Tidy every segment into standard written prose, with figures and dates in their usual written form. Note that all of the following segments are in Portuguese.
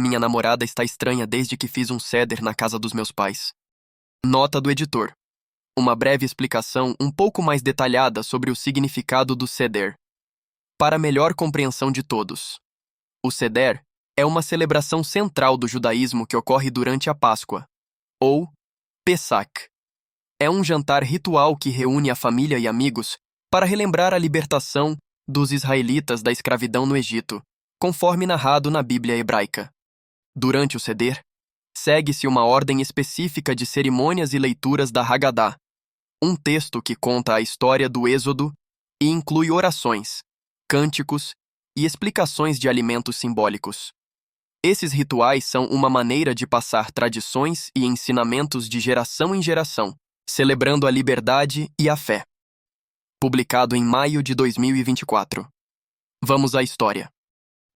Minha namorada está estranha desde que fiz um ceder na casa dos meus pais. Nota do editor. Uma breve explicação um pouco mais detalhada sobre o significado do ceder. Para melhor compreensão de todos. O ceder é uma celebração central do judaísmo que ocorre durante a Páscoa, ou Pesach. É um jantar ritual que reúne a família e amigos para relembrar a libertação dos israelitas da escravidão no Egito, conforme narrado na Bíblia hebraica. Durante o ceder, segue-se uma ordem específica de cerimônias e leituras da Haggadah, um texto que conta a história do Êxodo e inclui orações, cânticos e explicações de alimentos simbólicos. Esses rituais são uma maneira de passar tradições e ensinamentos de geração em geração, celebrando a liberdade e a fé. Publicado em maio de 2024. Vamos à história.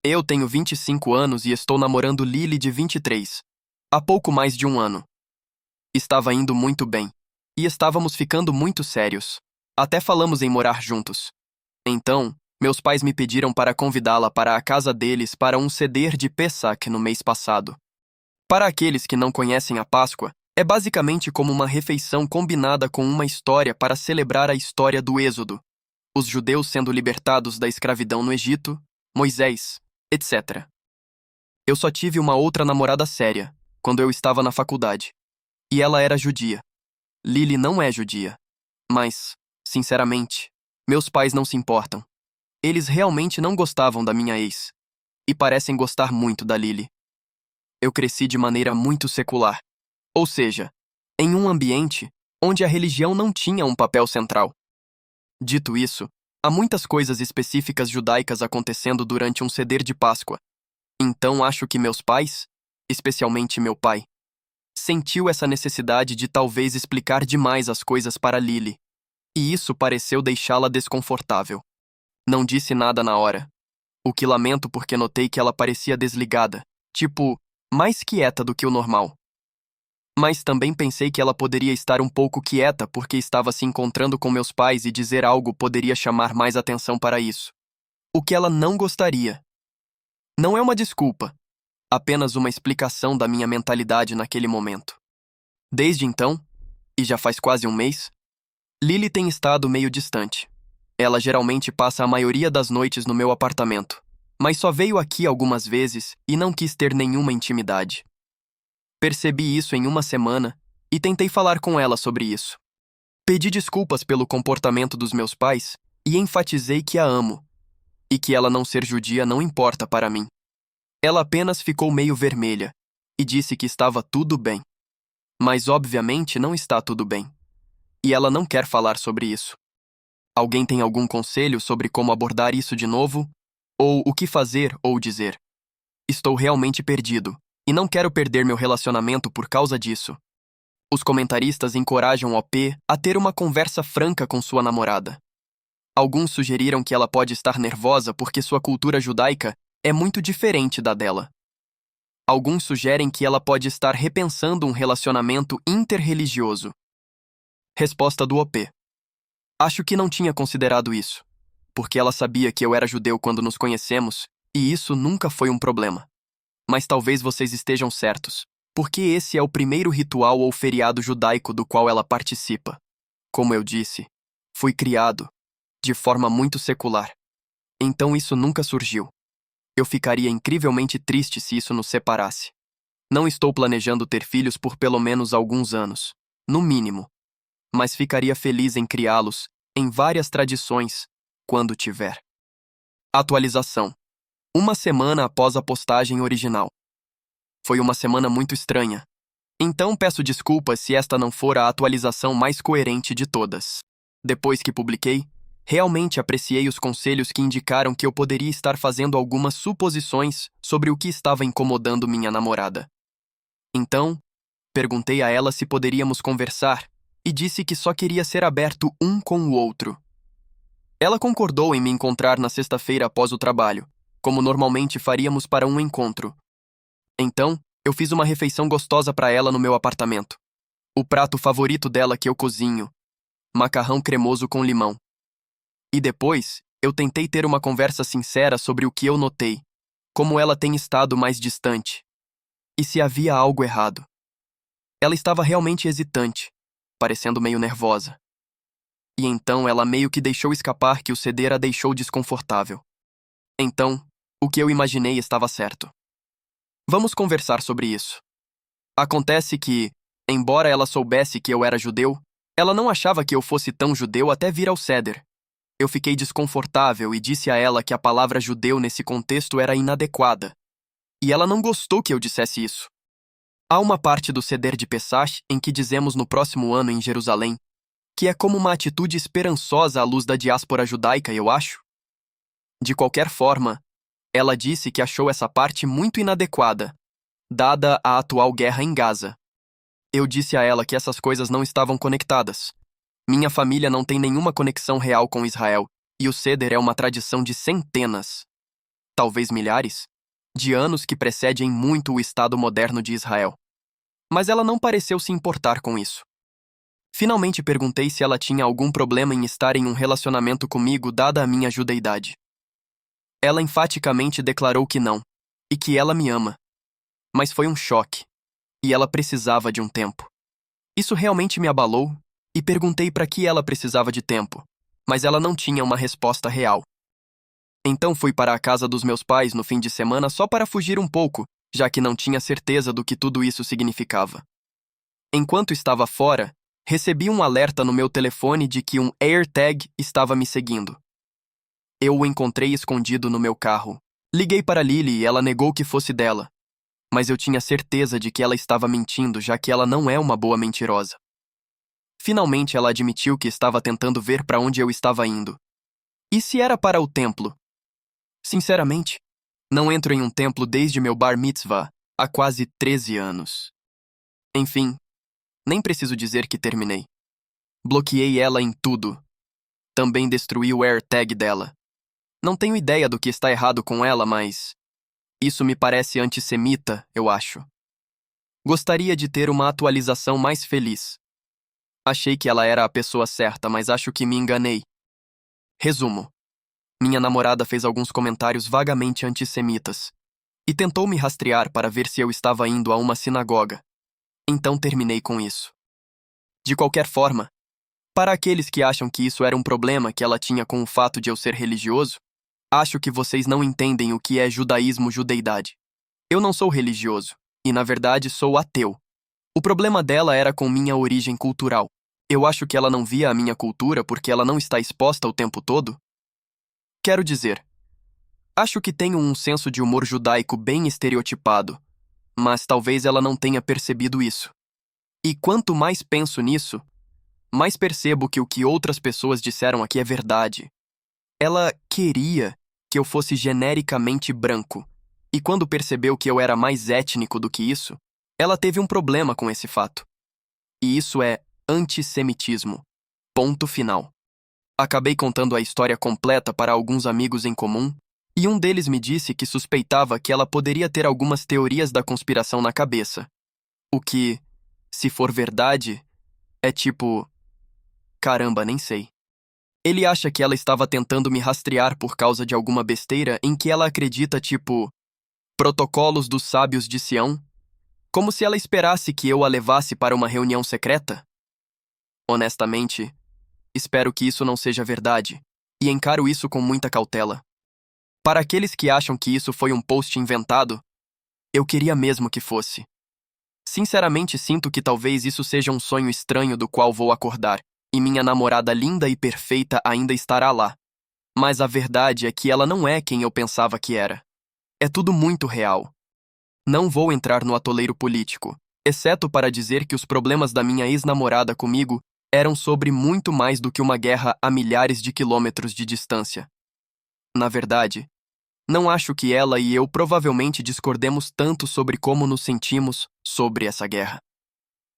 Eu tenho 25 anos e estou namorando Lily de 23, há pouco mais de um ano. Estava indo muito bem, e estávamos ficando muito sérios. Até falamos em morar juntos. Então, meus pais me pediram para convidá-la para a casa deles para um ceder de Pesach no mês passado. Para aqueles que não conhecem a Páscoa, é basicamente como uma refeição combinada com uma história para celebrar a história do Êxodo, os judeus sendo libertados da escravidão no Egito, Moisés, etc. Eu só tive uma outra namorada séria, quando eu estava na faculdade. E ela era judia. Lily não é judia. Mas, sinceramente, meus pais não se importam. Eles realmente não gostavam da minha ex. E parecem gostar muito da Lily. Eu cresci de maneira muito secular. Ou seja, em um ambiente onde a religião não tinha um papel central. Dito isso, há muitas coisas específicas judaicas acontecendo durante um ceder de Páscoa. Então acho que meus pais, especialmente meu pai, sentiu essa necessidade de talvez explicar demais as coisas para Lily. E isso pareceu deixá-la desconfortável. Não disse nada na hora. O que lamento porque notei que ela parecia desligada, tipo, mais quieta do que o normal. Mas também pensei que ela poderia estar um pouco quieta porque estava se encontrando com meus pais e dizer algo poderia chamar mais atenção para isso. O que ela não gostaria. Não é uma desculpa, apenas uma explicação da minha mentalidade naquele momento. Desde então, e já faz quase um mês, Lily tem estado meio distante. Ela geralmente passa a maioria das noites no meu apartamento, mas só veio aqui algumas vezes e não quis ter nenhuma intimidade. Percebi isso em uma semana e tentei falar com ela sobre isso. Pedi desculpas pelo comportamento dos meus pais e enfatizei que a amo e que ela não ser judia não importa para mim. Ela apenas ficou meio vermelha e disse que estava tudo bem. Mas obviamente não está tudo bem. E ela não quer falar sobre isso. Alguém tem algum conselho sobre como abordar isso de novo? Ou o que fazer ou dizer? Estou realmente perdido. E não quero perder meu relacionamento por causa disso. Os comentaristas encorajam OP a ter uma conversa franca com sua namorada. Alguns sugeriram que ela pode estar nervosa porque sua cultura judaica é muito diferente da dela. Alguns sugerem que ela pode estar repensando um relacionamento interreligioso. Resposta do OP. Acho que não tinha considerado isso, porque ela sabia que eu era judeu quando nos conhecemos, e isso nunca foi um problema. Mas talvez vocês estejam certos, porque esse é o primeiro ritual ou feriado judaico do qual ela participa. Como eu disse, fui criado de forma muito secular. Então isso nunca surgiu. Eu ficaria incrivelmente triste se isso nos separasse. Não estou planejando ter filhos por pelo menos alguns anos, no mínimo. Mas ficaria feliz em criá-los em várias tradições, quando tiver. Atualização. Uma semana após a postagem original. Foi uma semana muito estranha. Então peço desculpas se esta não for a atualização mais coerente de todas. Depois que publiquei, realmente apreciei os conselhos que indicaram que eu poderia estar fazendo algumas suposições sobre o que estava incomodando minha namorada. Então, perguntei a ela se poderíamos conversar e disse que só queria ser aberto um com o outro. Ela concordou em me encontrar na sexta-feira após o trabalho, como normalmente faríamos para um encontro. Então, eu fiz uma refeição gostosa para ela no meu apartamento. O prato favorito dela que eu cozinho, macarrão cremoso com limão. E depois, eu tentei ter uma conversa sincera sobre o que eu notei, como ela tem estado mais distante, e se havia algo errado. Ela estava realmente hesitante, parecendo meio nervosa. E então ela meio que deixou escapar que o ceder a deixou desconfortável. Então, o que eu imaginei estava certo. Vamos conversar sobre isso. Acontece que, embora ela soubesse que eu era judeu, ela não achava que eu fosse tão judeu até vir ao ceder. Eu fiquei desconfortável e disse a ela que a palavra judeu nesse contexto era inadequada. E ela não gostou que eu dissesse isso. Há uma parte do ceder de Pesach em que dizemos no próximo ano em Jerusalém, que é como uma atitude esperançosa à luz da diáspora judaica, eu acho. De qualquer forma, ela disse que achou essa parte muito inadequada, dada a atual guerra em Gaza. Eu disse a ela que essas coisas não estavam conectadas. Minha família não tem nenhuma conexão real com Israel, e o ceder é uma tradição de centenas, talvez milhares, de anos que precedem muito o Estado moderno de Israel. Mas ela não pareceu se importar com isso. Finalmente perguntei se ela tinha algum problema em estar em um relacionamento comigo dada a minha judeidade. Ela enfaticamente declarou que não, e que ela me ama. Mas foi um choque, e ela precisava de um tempo. Isso realmente me abalou, e perguntei para que ela precisava de tempo, mas ela não tinha uma resposta real. Então fui para a casa dos meus pais no fim de semana só para fugir um pouco, já que não tinha certeza do que tudo isso significava. Enquanto estava fora, recebi um alerta no meu telefone de que um AirTag estava me seguindo. Eu o encontrei escondido no meu carro. Liguei para Lily e ela negou que fosse dela. Mas eu tinha certeza de que ela estava mentindo, já que ela não é uma boa mentirosa. Finalmente ela admitiu que estava tentando ver para onde eu estava indo. E se era para o templo? Sinceramente, não entro em um templo desde meu bar mitzvah, há quase 13 anos. Enfim, nem preciso dizer que terminei. Bloqueei ela em tudo. Também destruí o AirTag dela. Não tenho ideia do que está errado com ela, mas isso me parece antissemita, eu acho. Gostaria de ter uma atualização mais feliz. Achei que ela era a pessoa certa, mas acho que me enganei. Resumo. Minha namorada fez alguns comentários vagamente antissemitas e tentou me rastrear para ver se eu estava indo a uma sinagoga. Então terminei com isso. De qualquer forma, para aqueles que acham que isso era um problema que ela tinha com o fato de eu ser religioso, acho que vocês não entendem o que é judaísmo-judeidade. Eu não sou religioso, e na verdade sou ateu. O problema dela era com minha origem cultural. Eu acho que ela não via a minha cultura porque ela não está exposta o tempo todo. Quero dizer, acho que tenho um senso de humor judaico bem estereotipado, mas talvez ela não tenha percebido isso. E quanto mais penso nisso, mais percebo que o que outras pessoas disseram aqui é verdade. Ela queria que eu fosse genericamente branco, e quando percebeu que eu era mais étnico do que isso, ela teve um problema com esse fato. E isso é antissemitismo. Ponto final. Acabei contando a história completa para alguns amigos em comum, e um deles me disse que suspeitava que ela poderia ter algumas teorias da conspiração na cabeça. O que, se for verdade, é tipo... Caramba, nem sei. Ele acha que ela estava tentando me rastrear por causa de alguma besteira em que ela acredita, tipo, protocolos dos sábios de Sião, como se ela esperasse que eu a levasse para uma reunião secreta. Honestamente, espero que isso não seja verdade, e encaro isso com muita cautela. Para aqueles que acham que isso foi um post inventado, eu queria mesmo que fosse. Sinceramente sinto que talvez isso seja um sonho estranho do qual vou acordar, e minha namorada linda e perfeita ainda estará lá. Mas a verdade é que ela não é quem eu pensava que era. É tudo muito real. Não vou entrar no atoleiro político, exceto para dizer que os problemas da minha ex-namorada comigo eram sobre muito mais do que uma guerra a milhares de quilômetros de distância. Na verdade, não acho que ela e eu provavelmente discordemos tanto sobre como nos sentimos sobre essa guerra.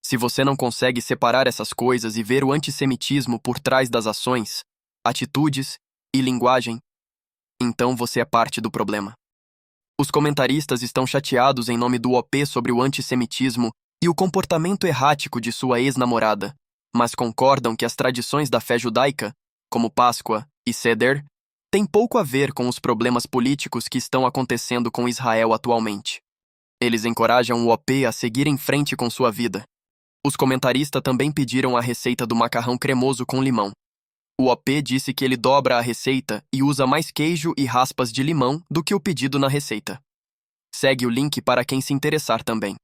Se você não consegue separar essas coisas e ver o antissemitismo por trás das ações, atitudes e linguagem, então você é parte do problema. Os comentaristas estão chateados em nome do OP sobre o antissemitismo e o comportamento errático de sua ex-namorada, mas concordam que as tradições da fé judaica, como Páscoa e Seder, têm pouco a ver com os problemas políticos que estão acontecendo com Israel atualmente. Eles encorajam o OP a seguir em frente com sua vida. Os comentaristas também pediram a receita do macarrão cremoso com limão. O OP disse que ele dobra a receita e usa mais queijo e raspas de limão do que o pedido na receita. Segue o link para quem se interessar também.